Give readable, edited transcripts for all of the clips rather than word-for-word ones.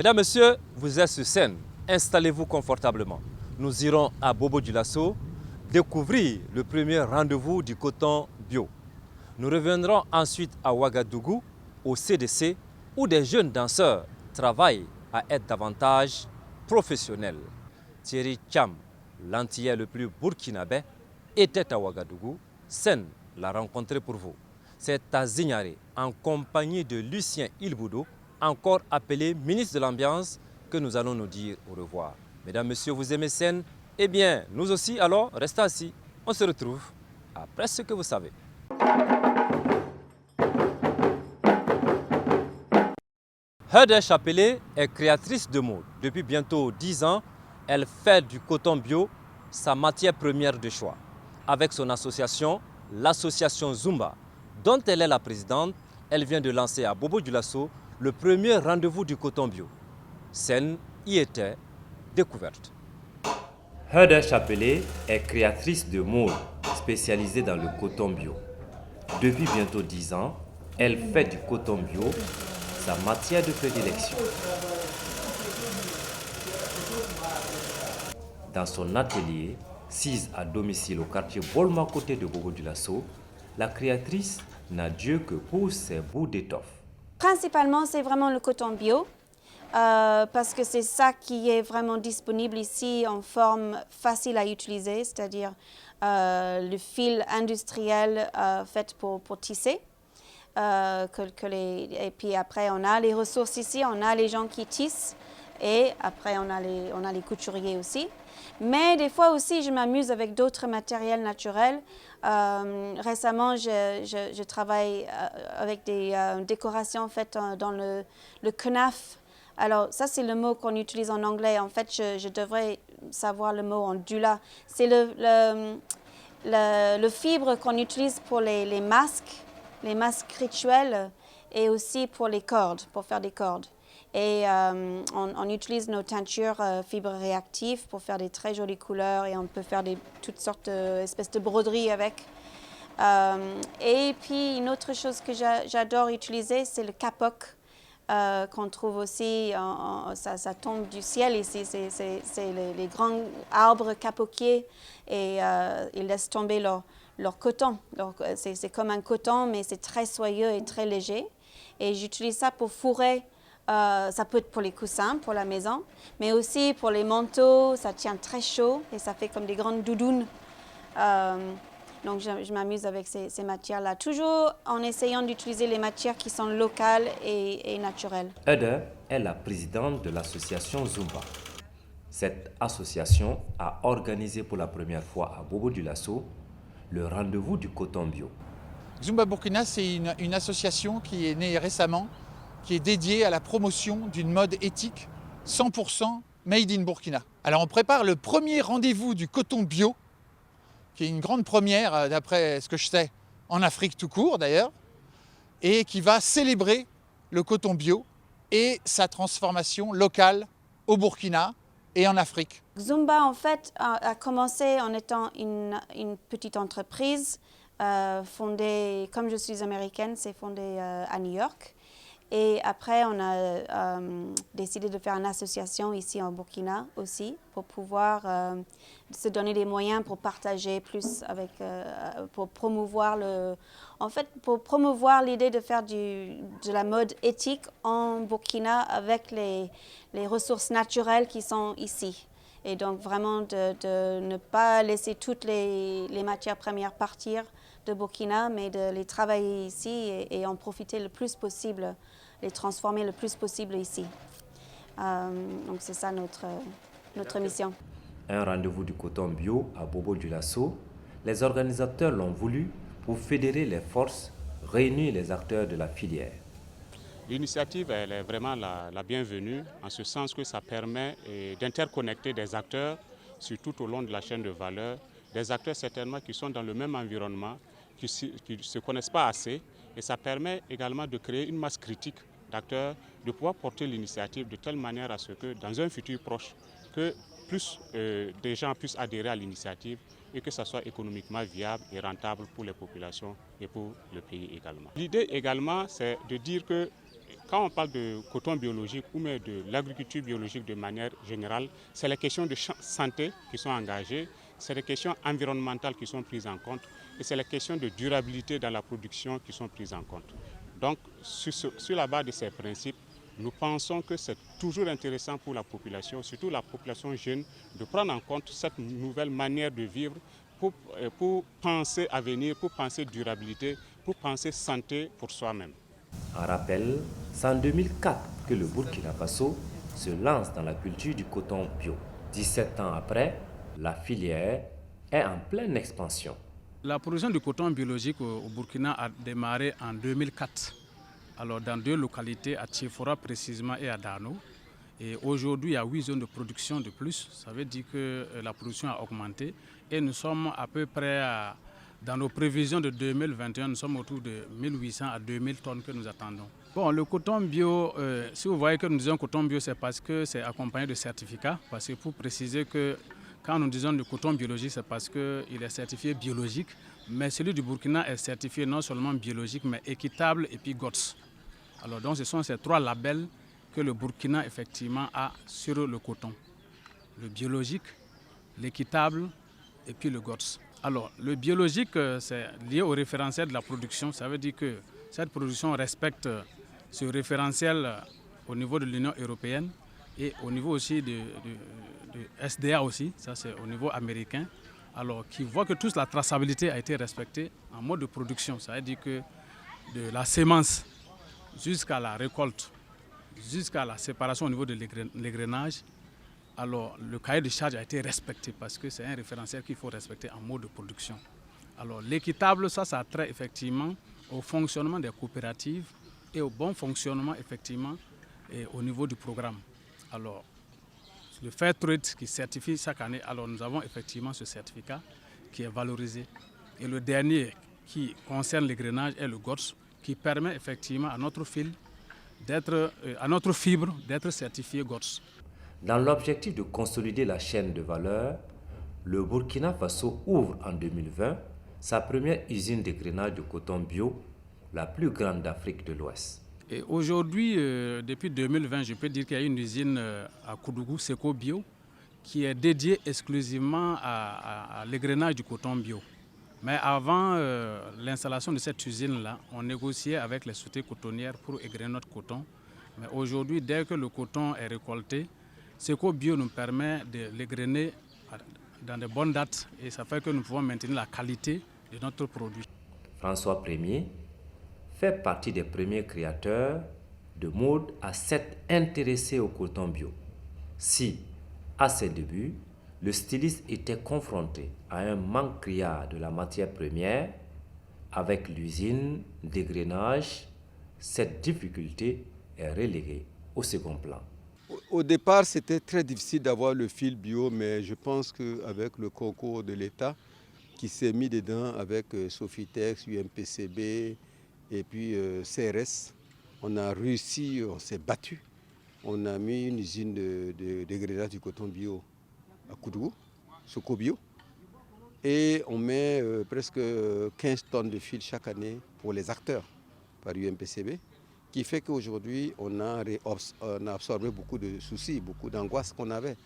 Mesdames, Messieurs, vous êtes sur scène. Installez-vous confortablement. Nous irons à Bobo-Dioulasso découvrir le premier rendez-vous du coton bio. Nous reviendrons ensuite à Ouagadougou, au CDC, où des jeunes danseurs travaillent à être davantage professionnels. Thierry Cham, l'antillais le plus burkinabé, était à Ouagadougou. Sen l'a rencontré pour vous. C'est à Zignaré, en compagnie de Lucien Ilboudou, encore appelé ministre de l'Ambiance, que nous allons nous dire au revoir. Mesdames, Messieurs, vous aimez Sen? Eh bien, nous aussi, alors, restez assis. On se retrouve après ce que vous savez. Hede Chapelé est créatrice de mode. Depuis bientôt 10 ans, elle fait du coton bio sa matière première de choix. Avec son association, l'association Zumba, dont elle est la présidente, elle vient de lancer à Bobo-Dioulasso le premier rendez-vous du coton bio. Sen y était découverte. Hede Chapelé est créatrice de mode spécialisée dans le coton bio. Depuis bientôt 10 ans, elle fait du coton bio sa matière de prédilection. Dans son atelier, sise à domicile au quartier Bolma côté de Bobo-Dioulasso, la créatrice n'a Dieu que pour ses bouts d'étoffe. Principalement, c'est vraiment le coton bio, parce que c'est ça qui est vraiment disponible ici en forme facile à utiliser, c'est-à-dire le fil industriel fait pour tisser. Et puis après, on a les ressources ici, on a les gens qui tissent et après, on a les couturiers aussi. Mais des fois aussi, je m'amuse avec d'autres matériels naturels. Récemment, je travaille avec des décorations faites dans le knaf. Alors, ça, c'est le mot qu'on utilise en anglais. En fait, je devrais savoir le mot en dula. C'est le fibre qu'on utilise pour les masques rituels et aussi pour les cordes, pour faire des cordes. Et on utilise nos teintures fibres réactives pour faire des très jolies couleurs et on peut faire toutes sortes d'espèces de broderies avec. Et puis une autre chose que j'adore utiliser, c'est le kapok qu'on trouve aussi, ça tombe du ciel ici, c'est les grands arbres kapokiers et ils laissent tomber leur coton. C'est comme un coton, mais c'est très soyeux et très léger. Et j'utilise ça pour fourrer. Ça peut être pour les coussins, pour la maison, mais aussi pour les manteaux. Ça tient très chaud et ça fait comme des grandes doudounes. Donc je m'amuse avec ces matières-là, toujours en essayant d'utiliser les matières qui sont locales et naturelles. Hede est la présidente de l'association Zumba. Cette association a organisé pour la première fois à Bobo-Dioulasso le rendez-vous du coton bio. Zumba Burkina, c'est une association qui est née récemment, qui est dédiée à la promotion d'une mode éthique 100% made in Burkina. Alors on prépare le premier rendez-vous du coton bio, qui est une grande première, d'après ce que je sais, en Afrique tout court d'ailleurs, et qui va célébrer le coton bio et sa transformation locale au Burkina et en Afrique. Zumba, en fait, a commencé en étant une petite entreprise fondée, comme je suis américaine, c'est fondé à New York. Et après, on a décidé de faire une association ici en Burkina aussi pour pouvoir se donner les moyens pour partager plus pour promouvoir l'idée de faire de la mode éthique en Burkina avec les ressources naturelles qui sont ici. Et donc vraiment de ne pas laisser toutes les matières premières partir de Burkina, mais de les travailler ici et en profiter le plus possible, les transformer le plus possible ici. Donc c'est ça notre mission. Un rendez-vous du coton bio à Bobo-Dioulasso, les organisateurs l'ont voulu pour fédérer les forces, réunir les acteurs de la filière. L'initiative elle est vraiment la bienvenue, en ce sens que ça permet d'interconnecter des acteurs sur tout au long de la chaîne de valeur, des acteurs certainement qui sont dans le même environnement, qui ne se connaissent pas assez, et ça permet également de créer une masse critique d'acteurs, de pouvoir porter l'initiative de telle manière à ce que dans un futur proche, que plus des gens puissent adhérer à l'initiative et que ça soit économiquement viable et rentable pour les populations et pour le pays également. L'idée également, c'est de dire que Quand on parle de coton biologique ou même de l'agriculture biologique de manière générale, c'est les questions de santé qui sont engagées, c'est les questions environnementales qui sont prises en compte et c'est les questions de durabilité dans la production qui sont prises en compte. Donc, sur la base de ces principes, nous pensons que c'est toujours intéressant pour la population, surtout la population jeune, de prendre en compte cette nouvelle manière de vivre pour penser avenir, pour penser durabilité, pour penser santé pour soi-même. En rappel, c'est en 2004 que le Burkina Faso se lance dans la culture du coton bio. 17 ans après, la filière est en pleine expansion. La production du coton biologique au Burkina a démarré en 2004. Alors dans 2 localités, à Tchefora précisément et à Dano. Et aujourd'hui, il y a 8 zones de production de plus. Ça veut dire que la production a augmenté. Et nous sommes à peu près, dans nos prévisions de 2021, nous sommes autour de 1800 à 2000 tonnes que nous attendons. Bon, le coton bio, si vous voyez que nous disons coton bio, c'est parce que c'est accompagné de certificats. Parce que pour préciser que quand nous disons du coton biologique, c'est parce qu'il est certifié biologique. Mais celui du Burkina est certifié non seulement biologique, mais équitable et puis GOTS. Alors donc ce sont ces 3 labels que le Burkina effectivement a sur le coton. Le biologique, l'équitable et puis le GOTS. Alors le biologique, c'est lié au référentiel de la production. Ça veut dire que cette production respecte ce référentiel au niveau de l'Union européenne et au niveau aussi de SDA aussi, ça c'est au niveau américain. Alors qui voit que toute la traçabilité a été respectée en mode de production. Ça veut dire que de la sémence jusqu'à la récolte, jusqu'à la séparation au niveau de l'égrenage, alors le cahier de charge a été respecté parce que c'est un référentiel qu'il faut respecter en mode de production. Alors l'équitable, ça a trait effectivement au fonctionnement des coopératives et au bon fonctionnement effectivement et au niveau du programme. Alors le Fairtrade qui certifie chaque année, alors nous avons effectivement ce certificat qui est valorisé. Et le dernier qui concerne l'égrenage est le GOTS, qui permet effectivement à notre fil à notre fibre d'être certifié GOTS. Dans l'objectif de consolider la chaîne de valeur, le Burkina Faso ouvre en 2020 sa première usine d'égrenage de coton bio, la plus grande d'Afrique de l'Ouest. Et aujourd'hui, depuis 2020, je peux dire qu'il y a une usine à Koudougou, Seco Bio, qui est dédiée exclusivement à l'égrenage du coton bio. Mais avant l'installation de cette usine-là, on négociait avec les sociétés cotonnières pour égrener notre coton. Mais aujourd'hui, dès que le coton est récolté, Seco Bio nous permet de l'égrener dans de bonnes dates et ça fait que nous pouvons maintenir la qualité de notre produit. François Premier fait partie des premiers créateurs de mode à s'être intéressé au coton bio. Si, à ses débuts, le styliste était confronté à un manque criard de la matière première, avec l'usine d'égrenage, cette difficulté est reléguée au second plan. Au départ, c'était très difficile d'avoir le fil bio, mais je pense qu'avec le concours de l'État qui s'est mis dedans avec Sofitex, UMPCB et puis CRS, on a réussi, on s'est battu. On a mis une usine d'égrenage du coton bio à Koudougou, Seco Bio, et on met presque 15 tonnes de fil chaque année pour les acteurs par UMPCB, qui fait qu'aujourd'hui on a absorbé beaucoup de soucis, beaucoup d'angoisses qu'on avait.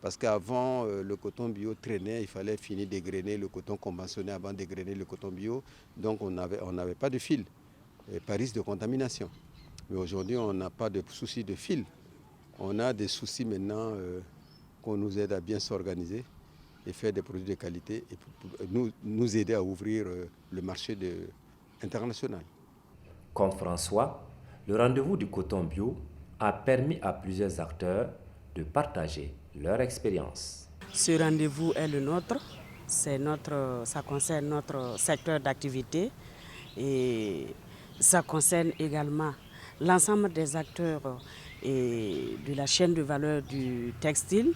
Parce qu'avant, le coton bio traînait, il fallait finir d'égrener le coton conventionnel avant d'égrener le coton bio, donc on n'avait pas de fil, par risque de contamination. Mais aujourd'hui, on n'a pas de soucis de fil. On a des soucis maintenant qu'on nous aide à bien s'organiser et faire des produits de qualité et pour nous aider à ouvrir le marché international. Comme François, le rendez-vous du coton bio a permis à plusieurs acteurs de partager leur expérience. Ce rendez-vous est le nôtre, ça concerne notre secteur d'activité et ça concerne également l'ensemble des acteurs et de la chaîne de valeur du textile.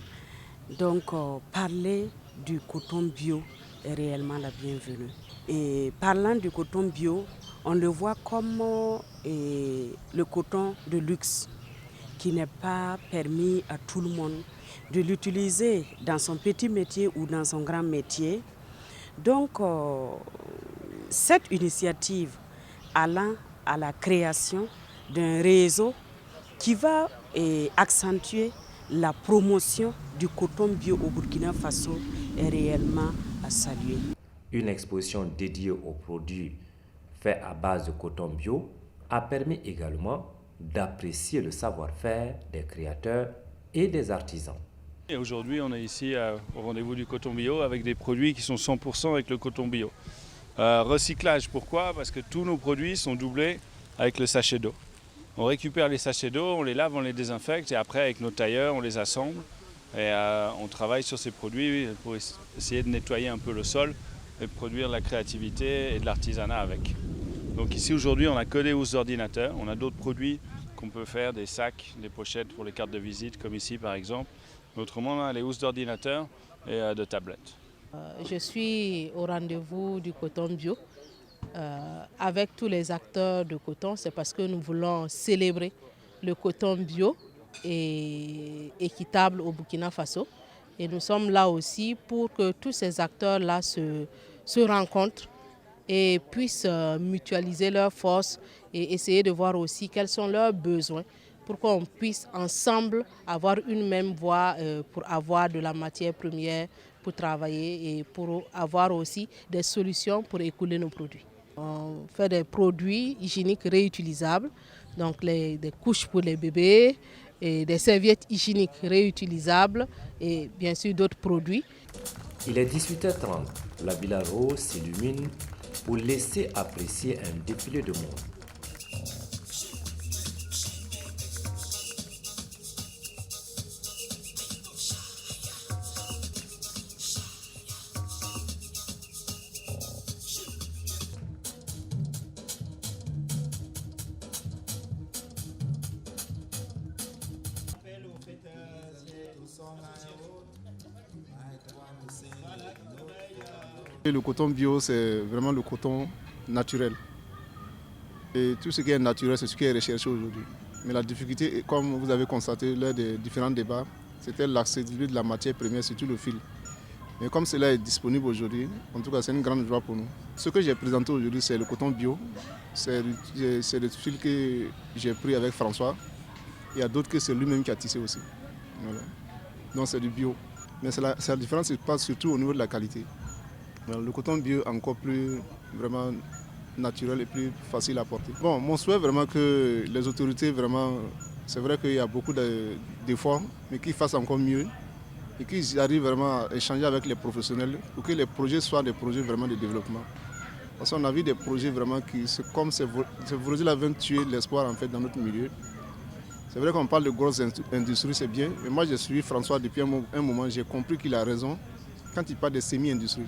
Donc parler du coton bio est réellement la bienvenue. Et parlant du coton bio, on le voit comme le coton de luxe qui n'est pas permis à tout le monde de l'utiliser dans son petit métier ou dans son grand métier. Donc cette initiative allant à la création d'un réseau qui va accentuer la promotion du coton bio au Burkina Faso est réellement à saluer. Une exposition dédiée aux produits faits à base de coton bio a permis également d'apprécier le savoir-faire des créateurs et des artisans. Et aujourd'hui, on est ici au rendez-vous du coton bio avec des produits qui sont 100% avec le coton bio. Recyclage, pourquoi? Parce que tous nos produits sont doublés avec le sachet d'eau. On récupère les sachets d'eau, on les lave, on les désinfecte et après avec nos tailleurs, on les assemble et on travaille sur ces produits pour essayer de nettoyer un peu le sol et produire de la créativité et de l'artisanat avec. Donc ici aujourd'hui, on n'a que des housses d'ordinateur, on a d'autres produits qu'on peut faire, des sacs, des pochettes pour les cartes de visite comme ici par exemple. Autrement, on a les housses d'ordinateur et de tablettes. Je suis au rendez-vous du coton bio avec tous les acteurs de coton. C'est parce que nous voulons célébrer le coton bio et équitable au Burkina Faso. Et nous sommes là aussi pour que tous ces acteurs-là se rencontrent et puissent mutualiser leurs forces et essayer de voir aussi quels sont leurs besoins pour qu'on puisse ensemble avoir une même voie pour avoir de la matière première pour travailler et pour avoir aussi des solutions pour écouler nos produits. On fait des produits hygiéniques réutilisables, donc des couches pour les bébés, et des serviettes hygiéniques réutilisables et bien sûr d'autres produits. Il est 18h30, la Villa Rose s'illumine pour laisser apprécier un défilé de monde. Le coton bio, c'est vraiment le coton naturel. Et tout ce qui est naturel, c'est ce qui est recherché aujourd'hui. Mais la difficulté, comme vous avez constaté lors des différents débats, c'était l'accessibilité de la matière première, surtout le fil. Mais comme cela est disponible aujourd'hui, en tout cas, c'est une grande joie pour nous. Ce que j'ai présenté aujourd'hui, c'est le coton bio. C'est le fil que j'ai pris avec François. Il y a d'autres que c'est lui-même qui a tissé aussi. Voilà. Donc c'est du bio. Mais la différence se passe surtout au niveau de la qualité. Le coton bio est encore plus vraiment naturel et plus facile à porter. Bon, mon souhait vraiment que les autorités vraiment, c'est vrai qu'il y a beaucoup d'efforts, mais qu'ils fassent encore mieux et qu'ils arrivent vraiment à échanger avec les professionnels pour que les projets soient des projets vraiment de développement. Parce qu'on a vu des projets vraiment qui, comme ces projets-là viennent tuer l'espoir en fait dans notre milieu. C'est vrai qu'on parle de grosses industries, c'est bien, mais moi j'ai suivi François depuis un moment, j'ai compris qu'il a raison quand il parle de semi-industrie.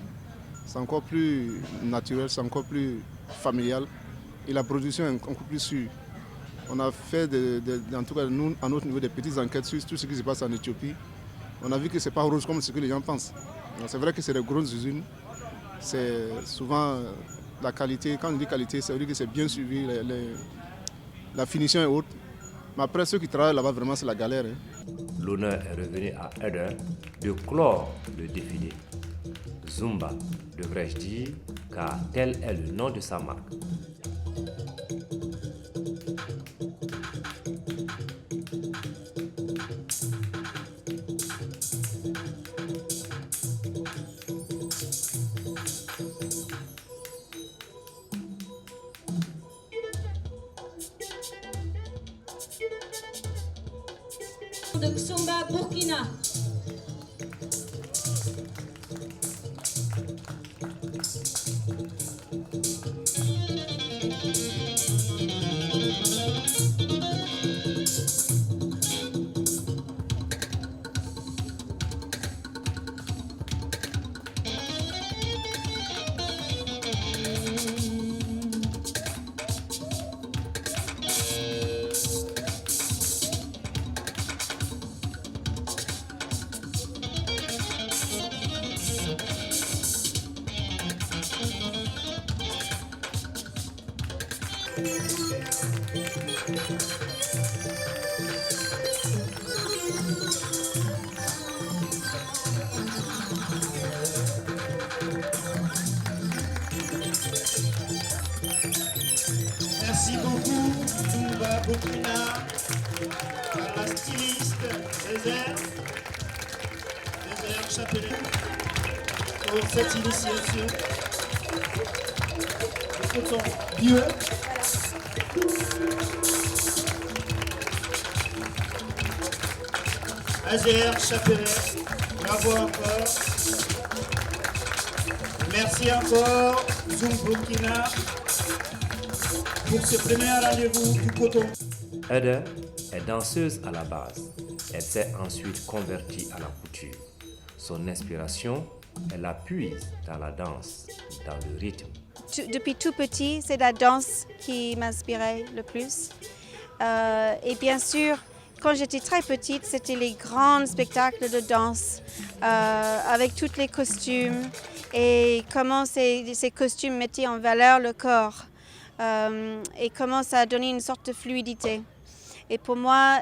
C'est encore plus naturel, c'est encore plus familial et la production est encore plus sûre. On a fait, en tout cas nous, à notre niveau, des petites enquêtes sur tout ce qui se passe en Éthiopie. On a vu que ce n'est pas rose comme ce que les gens pensent. C'est vrai que c'est des grosses usines, c'est souvent la qualité, quand on dit qualité, ça veut dire que c'est bien suivi, la finition est haute. Mais après, ceux qui travaillent là-bas, vraiment, c'est la galère. L'honneur est revenu à Eder de clore le défilé. Zumba, devrais-je dire, car tel est le nom de sa marque. De Xumba, Burkina. Merci beaucoup. Zumba Burkina, par la styliste Désert Chapelet, pour cette initiation du coton bio. Azère Chapelet, bravo encore. Merci encore, Zoom Burkina, pour ce premier rendez-vous du coton. Eder est danseuse à la base. Elle s'est ensuite convertie à la couture. Son inspiration, elle la puise dans la danse, dans le rythme. Depuis tout petit, c'est la danse qui m'inspirait le plus. Et bien sûr, quand j'étais très petite, c'était les grands spectacles de danse avec tous les costumes et comment ces costumes mettaient en valeur le corps et comment ça a donné une sorte de fluidité. Et pour moi,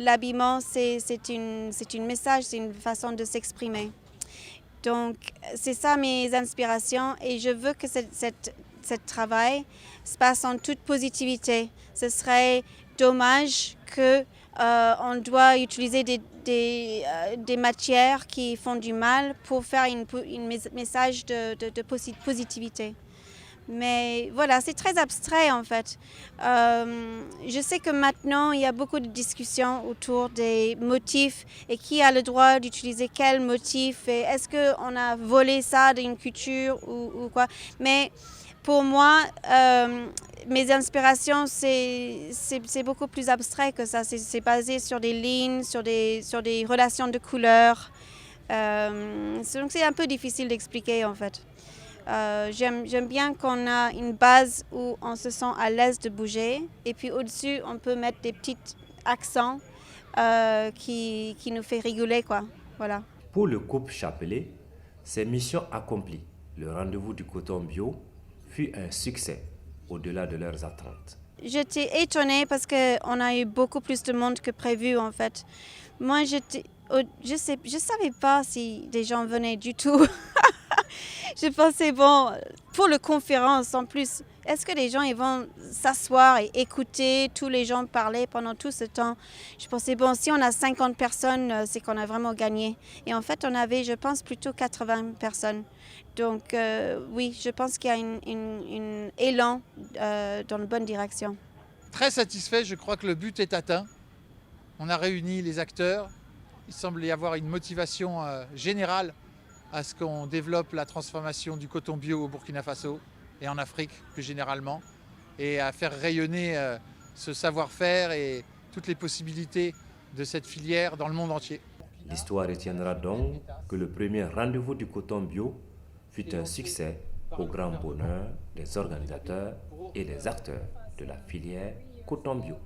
l'habillement, c'est un message, c'est une façon de s'exprimer. Donc, c'est ça mes inspirations et je veux que ce travail se passe en toute positivité. Ce serait dommage qu'on doit utiliser des matières qui font du mal pour faire un message de positivité. Mais voilà, c'est très abstrait en fait. Je sais que maintenant, il y a beaucoup de discussions autour des motifs et qui a le droit d'utiliser quel motif et est-ce qu'on a volé ça d'une culture ou quoi. Mais pour moi, mes inspirations, c'est beaucoup plus abstrait que ça. C'est basé sur des lignes, sur des relations de couleurs. Donc c'est un peu difficile d'expliquer en fait. J'aime bien qu'on a une base où on se sent à l'aise de bouger et puis au-dessus on peut mettre des petits accents qui nous fait rigoler quoi. Voilà. Pour le couple Chapelet, c'est mission accomplie. Le rendez-vous du coton bio fut un succès au-delà de leurs attentes. J'étais étonnée parce qu'on a eu beaucoup plus de monde que prévu en fait. Moi je savais pas si des gens venaient du tout. Je pensais, bon, pour la conférence en plus, est-ce que les gens ils vont s'asseoir et écouter tous les gens parler pendant tout ce temps? Je pensais, bon, si on a 50 personnes, c'est qu'on a vraiment gagné. Et en fait, on avait, je pense, plutôt 80 personnes. Donc, oui, je pense qu'il y a un élan dans la bonne direction. Très satisfait, je crois que le but est atteint. On a réuni les acteurs. Il semble y avoir une motivation générale à ce qu'on développe la transformation du coton bio au Burkina Faso et en Afrique plus généralement, et à faire rayonner ce savoir-faire et toutes les possibilités de cette filière dans le monde entier. L'histoire retiendra donc que le premier rendez-vous du coton bio fut un succès au grand bonheur des organisateurs et des acteurs de la filière coton bio.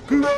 Good.